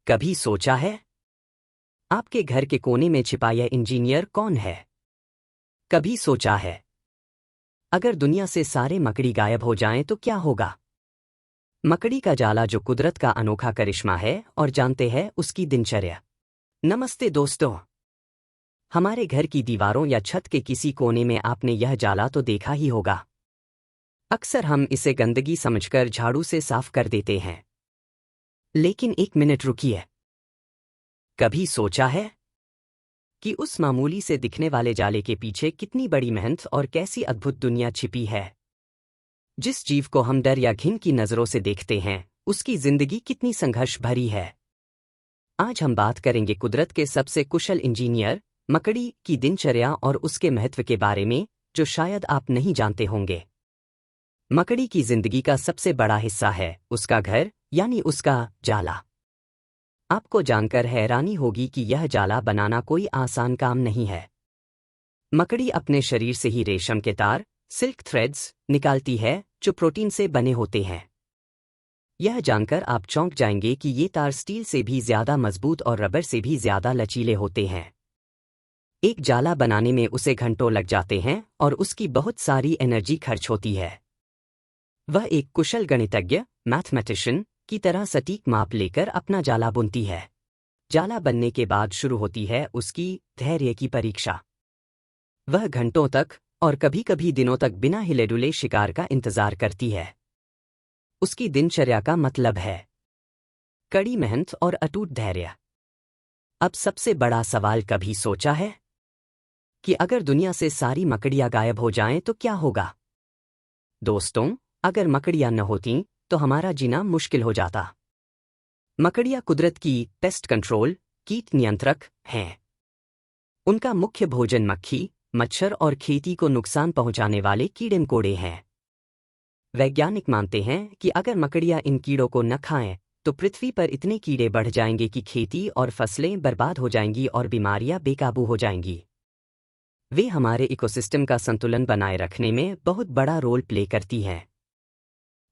कभी सोचा है आपके घर के कोने में छिपा यह इंजीनियर कौन है? कभी सोचा है अगर दुनिया से सारे मकड़ी गायब हो जाएं तो क्या होगा? मकड़ी का जाला जो कुदरत का अनोखा करिश्मा है और जानते हैं उसकी दिनचर्या। नमस्ते दोस्तों, हमारे घर की दीवारों या छत के किसी कोने में आपने यह जाला तो देखा ही होगा। अक्सर हम इसे गंदगी समझकर झाड़ू से साफ कर देते हैं, लेकिन एक मिनट रुकिए। कभी सोचा है कि उस मामूली से दिखने वाले जाले के पीछे कितनी बड़ी मेहनत और कैसी अद्भुत दुनिया छिपी है? जिस जीव को हम डर या घिन की नजरों से देखते हैं, उसकी जिंदगी कितनी संघर्ष भरी है। आज हम बात करेंगे कुदरत के सबसे कुशल इंजीनियर मकड़ी की दिनचर्या और उसके महत्व के बारे में, जो शायद आप नहीं जानते होंगे। मकड़ी की जिंदगी का सबसे बड़ा हिस्सा है उसका घर, यानी उसका जाला। आपको जानकर हैरानी होगी कि यह जाला बनाना कोई आसान काम नहीं है। मकड़ी अपने शरीर से ही रेशम के तार, सिल्क थ्रेड्स, निकालती है जो प्रोटीन से बने होते हैं। यह जानकर आप चौंक जाएंगे कि ये तार स्टील से भी ज्यादा मजबूत और रबर से भी ज्यादा लचीले होते हैं। एक जाला बनाने में उसे घंटों लग जाते हैं और उसकी बहुत सारी एनर्जी खर्च होती है। वह एक कुशल गणितज्ञ, मैथमेटिशियन की तरह सटीक माप लेकर अपना जाला बुनती है। जाला बनने के बाद शुरू होती है उसकी धैर्य की परीक्षा। वह घंटों तक और कभी कभी दिनों तक बिना हिले डुले शिकार का इंतजार करती है। उसकी दिनचर्या का मतलब है कड़ी मेहनत और अटूट धैर्य। अब सबसे बड़ा सवाल, कभी सोचा है कि अगर दुनिया से सारी मकड़ियां गायब हो जाएं तो क्या होगा? दोस्तों, अगर मकड़ियां न होतीं तो हमारा जीना मुश्किल हो जाता। मकड़ियां कुदरत की पेस्ट कंट्रोल, कीट नियंत्रक हैं। उनका मुख्य भोजन मक्खी, मच्छर और खेती को नुकसान पहुंचाने वाले कीड़े मकोड़े हैं। वैज्ञानिक मानते हैं कि अगर मकड़ियां इन कीड़ों को न खाएं तो पृथ्वी पर इतने कीड़े बढ़ जाएंगे कि खेती और फसलें बर्बाद हो जाएंगी और बीमारियां बेकाबू हो जाएंगी। वे हमारे इकोसिस्टम का संतुलन बनाए रखने में बहुत बड़ा रोल प्ले करती हैं।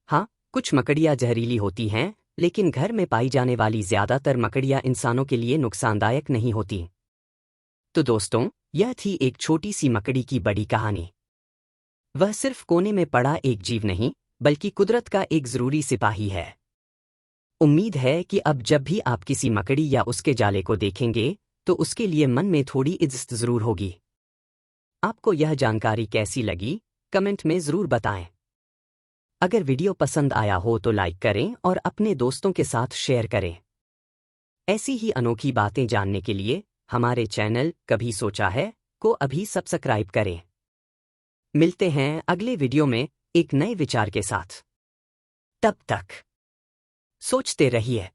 हाँ, कुछ मकड़ियां जहरीली होती हैं, लेकिन घर में पाई जाने वाली ज्यादातर मकड़ियां इंसानों के लिए नुकसानदायक नहीं होती। तो दोस्तों, यह थी एक छोटी सी मकड़ी की बड़ी कहानी। वह सिर्फ कोने में पड़ा एक जीव नहीं, बल्कि कुदरत का एक जरूरी सिपाही है। उम्मीद है कि अब जब भी आप किसी मकड़ी या उसके जाले को देखेंगे तो उसके लिए मन में थोड़ी इज्जत जरूर होगी। आपको यह जानकारी कैसी लगी, कमेंट में जरूर बताएं। अगर वीडियो पसंद आया हो तो लाइक करें और अपने दोस्तों के साथ शेयर करें। ऐसी ही अनोखी बातें जानने के लिए हमारे चैनल कभी सोचा है को अभी सब्सक्राइब करें। मिलते हैं अगले वीडियो में एक नए विचार के साथ। तब तक सोचते रहिए।